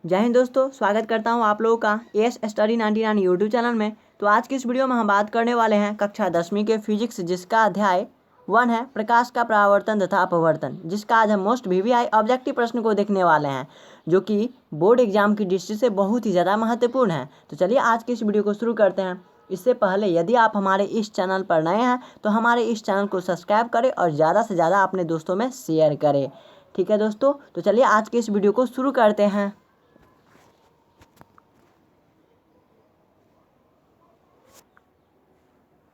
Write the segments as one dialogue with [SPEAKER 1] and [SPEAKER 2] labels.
[SPEAKER 1] जय हिंद दोस्तों, स्वागत करता हूं आप लोगों का एस स्टडी 99 यूट्यूब चैनल में। तो आज की इस वीडियो में हम बात करने वाले हैं कक्षा 10वीं के फिजिक्स, जिसका अध्याय 1 है प्रकाश का परावर्तन तथा अपवर्तन, जिसका आज हम मोस्ट वीवीआई ऑब्जेक्टिव प्रश्न को देखने वाले हैं, जो कि बोर्ड एग्जाम की दृष्टि से बहुत ही ज़्यादा महत्वपूर्ण है। तो चलिए आज की इस वीडियो को शुरू करते हैं। इससे पहले यदि आप हमारे इस चैनल पर नए हैं तो हमारे इस चैनल को सब्सक्राइब करें और ज़्यादा से ज़्यादा अपने दोस्तों में शेयर करें। ठीक है दोस्तों, तो चलिए आज की इस वीडियो को शुरू करते हैं।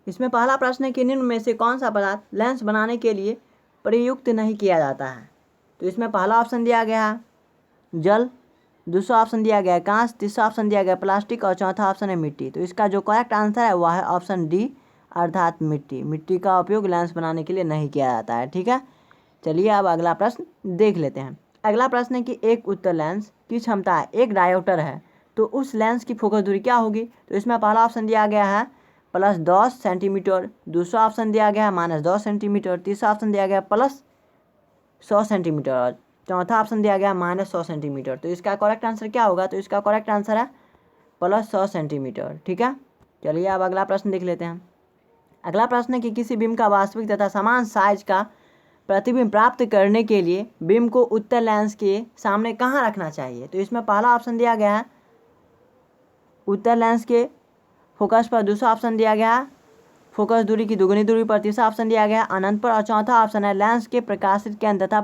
[SPEAKER 1] इसमें पहला प्रश्न है कि निम्न में से कौन सा पदार्थ लेंस बनाने के लिए प्रयुक्त नहीं किया जाता है। तो इसमें पहला ऑप्शन दिया गया है जल, दूसरा ऑप्शन दिया गया है कांच, तीसरा ऑप्शन दिया गया है प्लास्टिक और चौथा ऑप्शन है मिट्टी। तो इसका जो करेक्ट आंसर है वह है ऑप्शन डी अर्थात मिट्टी। मिट्टी का उपयोग लेंस बनाने के लिए नहीं किया जाता है। ठीक है, चलिए अब अगला प्रश्न देख लेते हैं। अगला प्रश्न है कि एक उत्तल लेंस की क्षमता एक डायोप्टर है, तो उस लेंस की फोकस दूरी क्या होगी। तो इसमें पहला ऑप्शन दिया गया है +10 सेंटीमीटर, दूसरा ऑप्शन दिया गया है -10 सेंटीमीटर, तीसरा ऑप्शन दिया गया +100 सेंटीमीटर और चौथा ऑप्शन दिया गया -100 सेंटीमीटर। तो इसका करेक्ट आंसर क्या होगा। तो इसका करेक्ट आंसर है +100 सेंटीमीटर। ठीक है, चलिए अब अगला प्रश्न देख लेते हैं। अगला प्रश्न है कि किसी बिंब का वास्तविक तथा समान साइज का प्रतिबिंब प्राप्त करने के लिए बिंब को उत्तल लेंस के सामने कहाँ रखना चाहिए। तो इसमें पहला ऑप्शन दिया गया है उत्तल लेंस के फोकस पर, दूसरा ऑप्शन दिया गया है फोकस दूरी की दुगुनी दूरी पर, तीसरा ऑप्शन दिया गया अनंत पर और चौथा ऑप्शन है लेंस के प्रकाशित केंद्र तथा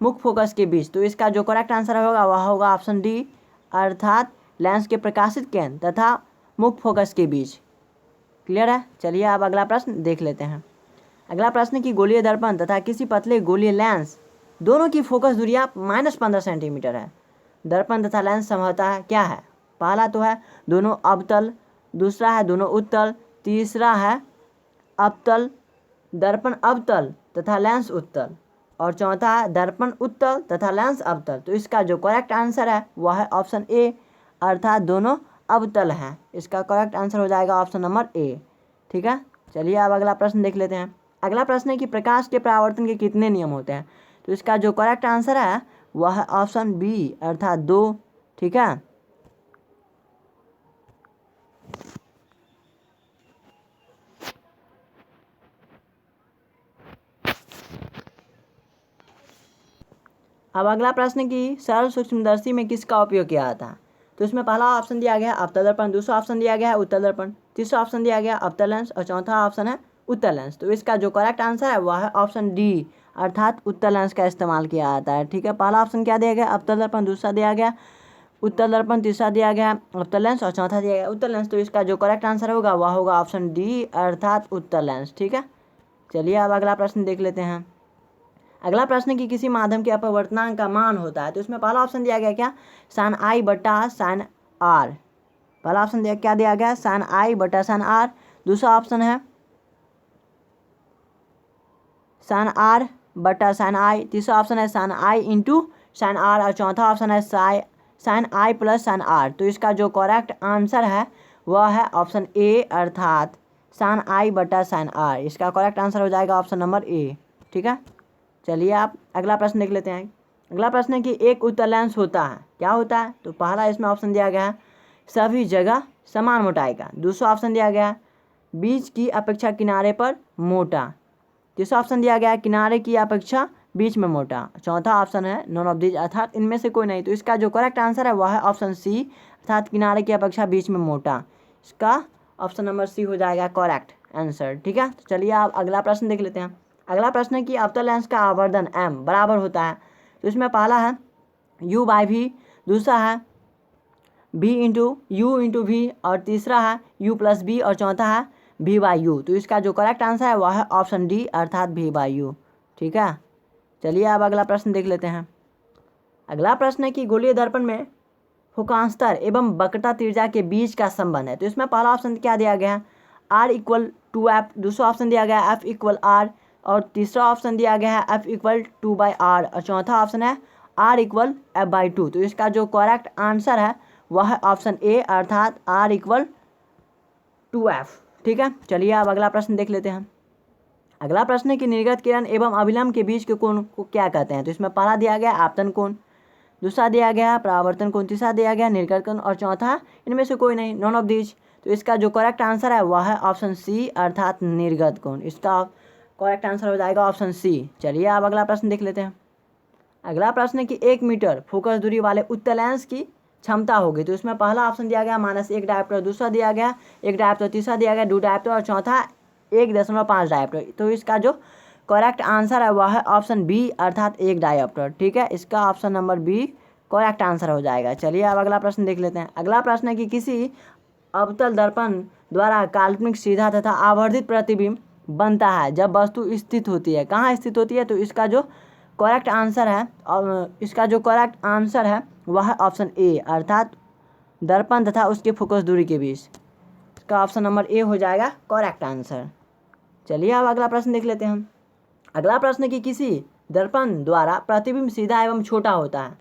[SPEAKER 1] मुख्य फोकस के बीच। तो इसका जो करेक्ट आंसर होगा वह होगा ऑप्शन डी अर्थात लेंस के प्रकाशित केंद्र तथा मुख्य फोकस के बीच। क्लियर है, चलिए अब अगला प्रश्न देख लेते हैं। अगला प्रश्न की गोलीय दर्पण तथा किसी पतले गोलीय लेंस दोनों की फोकस दूरियाँ -15 सेंटीमीटर है। दर्पण तथा लेंस संभवतः क्या है। पहला तो है दोनों अवतल, दूसरा है दोनों उत्तल, तीसरा है अवतल दर्पण अवतल तथा लेंस उत्तल और चौथा है दर्पण उत्तल तथा लेंस अवतल। तो इसका जो करेक्ट आंसर है वह है ऑप्शन ए अर्थात दोनों अवतल हैं। इसका करेक्ट आंसर हो जाएगा ऑप्शन नंबर ए। ठीक है, चलिए अब अगला प्रश्न देख लेते हैं। अगला प्रश्न है कि प्रकाश के परावर्तन के कितने नियम होते हैं। तो इसका जो करेक्ट आंसर है वह है ऑप्शन बी अर्थात 2। ठीक है, अब अगला प्रश्न की सरल सूक्ष्मदर्शी में किसका उपयोग किया जाता है। तो इसमें पहला ऑप्शन दिया गया है अवतल दर्पण, दूसरा ऑप्शन दिया गया है उत्तल दर्पण, तीसरा ऑप्शन दिया गया अवतल लेंस और चौथा ऑप्शन है उत्तल लेंस। तो इसका जो करेक्ट आंसर है वह है ऑप्शन डी अर्थात उत्तल लेंस का इस्तेमाल किया जाता है। ठीक है, पहला ऑप्शन क्या दिया गया अवतल दर्पण, दूसरा दिया गया उत्तल दर्पण, तीसरा दिया गया अवतल लेंस और चौथा दिया गया उत्तल लेंस। तो इसका जो करेक्ट आंसर होगा वह होगा ऑप्शन डी अर्थात उत्तल लेंस। ठीक है, चलिए अब अगला प्रश्न देख लेते हैं। अगला प्रश्न की किसी माध्यम के अपवर्तनांक का मान होता है। तो इसमें पहला ऑप्शन दिया गया क्या साइन आई बटा साइन आर। पहला ऑप्शन दिया क्या दिया गया साइन आई बटा साइन आर, दूसरा ऑप्शन है साइन आर बटा साइन आई, तीसरा ऑप्शन है sine i into sine r और चौथा ऑप्शन है sine i plus sine r. तो इसका जो करेक्ट आंसर है वह है ऑप्शन ए अर्थात साइन आई बटा साइन आर। इसका करेक्ट आंसर हो जाएगा ऑप्शन नंबर ए। ठीक है, चलिए आप अगला प्रश्न देख लेते हैं। अगला प्रश्न है कि एक उत्तल लेंस होता है, क्या होता है। तो पहला इसमें ऑप्शन दिया गया है सभी जगह समान मोटाई का, दूसरा ऑप्शन दिया गया है बीच की अपेक्षा किनारे पर मोटा, तीसरा ऑप्शन दिया गया है किनारे की अपेक्षा बीच में मोटा, चौथा ऑप्शन है नॉन ऑफ दीज अर्थात इनमें से कोई नहीं। तो इसका जो करेक्ट आंसर है वह है ऑप्शन सी अर्थात किनारे की अपेक्षा बीच में मोटा। इसका ऑप्शन नंबर सी हो जाएगा करेक्ट आंसर। ठीक है, तो चलिए आप अगला प्रश्न देख लेते हैं। अगला प्रश्न है कि अवतल लेंस का आवर्धन m बराबर होता है। तो इसमें पहला है u/v, दूसरा है v into u into v और तीसरा है u+b और चौथा है v/u। तो इसका जो करेक्ट आंसर है वह है ऑप्शन डी अर्थात v/u। ठीक है, चलिए अब अगला प्रश्न देख लेते हैं। अगला प्रश्न है कि गोलीय दर्पण में फोकांतर एवं वक्रता त्रिज्या के बीच का संबंध है। तो इसमें पहला ऑप्शन क्या दिया गया है r=f, दूसरा ऑप्शन दिया गया है f=r और तीसरा ऑप्शन दिया गया है f=2/r और चौथा ऑप्शन है r=f/2। तो इसका जो करेक्ट आंसर है वह है ऑप्शन ए अर्थात r=2f। ठीक है, चलिए अब अगला प्रश्न देख लेते हैं। अगला प्रश्न है कि निर्गत किरण एवं अभिलंब के बीच के कोण को क्या कहते हैं। तो इसमें पहला दिया गया आपतन कोण, दूसरा दिया गया परावर्तन कोण, तीसरा दिया गया निर्गत कोण और चौथा इनमें से कोई नहीं, नॉन ऑफ दीज। तो इसका जो करेक्ट आंसर है वह है ऑप्शन सी अर्थात निर्गत कोण। इसका करेक्ट आंसर हो जाएगा ऑप्शन सी। चलिए अब अगला प्रश्न देख लेते हैं। अगला प्रश्न है कि 1 मीटर फोकस दूरी वाले उत्तल लेंस की क्षमता होगी। तो इसमें पहला ऑप्शन दिया गया -1 डायोप्टर, दूसरा दिया गया 1 डायोप्टर, तीसरा दिया गया 2 डायोप्टर और चौथा 1.5 डायोप्टर। तो इसका जो करेक्ट आंसर है वह है ऑप्शन बी अर्थात 1 डायोप्टर। ठीक है, इसका option number B correct answer हो जाएगा। चलिए अब अगला प्रश्न देख लेते हैं। अगला प्रश्न है कि किसी अवतल दर्पण द्वारा काल्पनिक सीधा तथा आवर्धित प्रतिबिंब बनता है जब वस्तु स्थित होती है। कहाँ स्थित होती है? तो इसका जो करेक्ट आंसर है वह है ऑप्शन ए अर्थात दर्पण तथा उसके फोकस दूरी के बीच। इसका ऑप्शन नंबर ए हो जाएगा करेक्ट आंसर। चलिए अब अगला प्रश्न देख लेते हैं हम। अगला प्रश्न कि किसी दर्पण द्वारा प्रतिबिंब सीधा एवं छोटा होता है।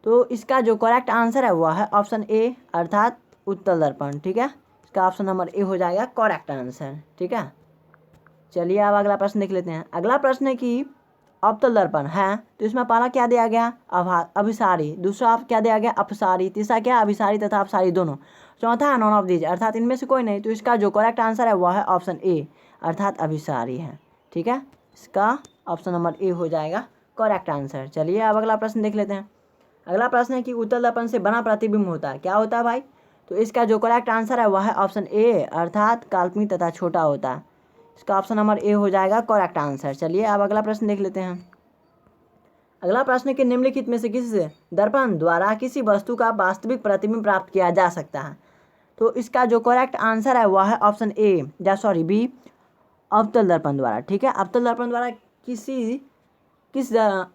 [SPEAKER 1] तो इसका जो करेक्ट आंसर है वह है ऑप्शन ए अर्थात उत्तल दर्पण। ठीक है, इसका ऑप्शन नंबर ए हो जाएगा करेक्ट आंसर। ठीक है, चलिए अब अगला प्रश्न देख लेते हैं। अगला प्रश्न है कि अवतल दर्पण है तो इसमें पहला क्या दिया गया अभिसारी, दूसरा क्या दिया गया अपसारी, तीसरा क्या अभिसारी तथा अपसारी दोनों, चौथा नॉन ऑफ दीज अर्थात इनमें से कोई नहीं। तो इसका जो करेक्ट आंसर है वह है ऑप्शन ए अर्थात अभिसारी है। ठीक है, इसका ऑप्शन नंबर ए हो जाएगा करेक्ट आंसर। चलिए अब अगला प्रश्न देख लेते हैं। अगला प्रश्न है कि उत्तल दर्पण से बना प्रतिबिंब होता है, क्या होता है भाई? तो इसका जो करेक्ट आंसर है वह है ऑप्शन ए अर्थात काल्पनिक तथा छोटा होता है। इसका ऑप्शन नंबर ए हो जाएगा करेक्ट आंसर। चलिए अब अगला प्रश्न देख लेते हैं। अगला प्रश्न है कि निम्नलिखित में से किसी दर्पण द्वारा किसी वस्तु का वास्तविक प्रतिबिंब प्राप्त किया जा सकता है। तो इसका जो करेक्ट आंसर है वह है ऑप्शन बी अवतल दर्पण द्वारा। ठीक है, अवतल दर्पण द्वारा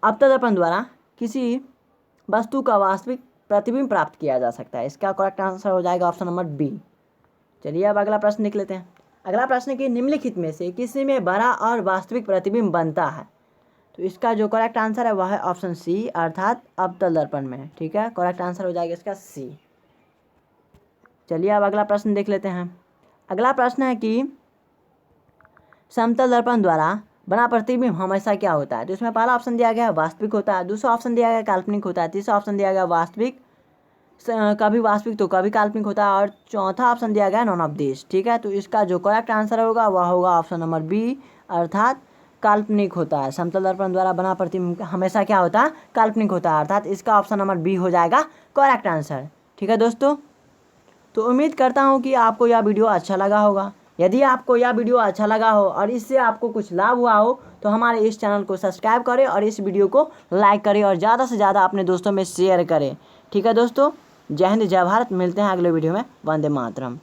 [SPEAKER 1] अवतल दर्पण द्वारा किसी वस्तु का वास्तविक प्रतिबिंब प्राप्त किया जा सकता है। इसका करेक्ट आंसर हो जाएगा ऑप्शन नंबर बी। चलिए अब अगला प्रश्न देख लेते हैं। अगला प्रश्न है कि निम्नलिखित में से किसी में बड़ा और वास्तविक प्रतिबिंब बनता है। तो इसका जो करेक्ट आंसर है वह है ऑप्शन सी अर्थात अवतल दर्पण में। ठीक है, करेक्ट आंसर हो जाएगा इसका सी। चलिए अब अगला प्रश्न देख लेते हैं। अगला प्रश्न है कि समतल दर्पण द्वारा बना प्रतिबिंब हमेशा क्या होता है। तो इसमें पहला ऑप्शन दिया गया वास्तविक होता है, दूसरा ऑप्शन दिया गया काल्पनिक होता है, तीसरा ऑप्शन दिया गया वास्तविक कभी वास्तविक तो कभी काल्पनिक होता है और चौथा ऑप्शन दिया गया नॉन ऑफ दिस। ठीक है, तो इसका जो करेक्ट आंसर होगा वह होगा ऑप्शन नंबर बी अर्थात काल्पनिक होता है। समतल दर्पण द्वारा बना प्रतिबिंब हमेशा क्या होता है? काल्पनिक होता है अर्थात इसका ऑप्शन नंबर बी हो जाएगा करेक्ट आंसर। ठीक है दोस्तों, तो उम्मीद करता हूँ कि आपको यह वीडियो अच्छा लगा होगा। यदि आपको यह वीडियो अच्छा लगा हो और इससे आपको कुछ लाभ हुआ हो तो हमारे इस चैनल को सब्सक्राइब करें और इस वीडियो को लाइक करें और ज़्यादा से ज़्यादा अपने दोस्तों में शेयर करें। ठीक है दोस्तों, जय हिंद जय भारत। मिलते हैं अगले वीडियो में। वंदे मातरम।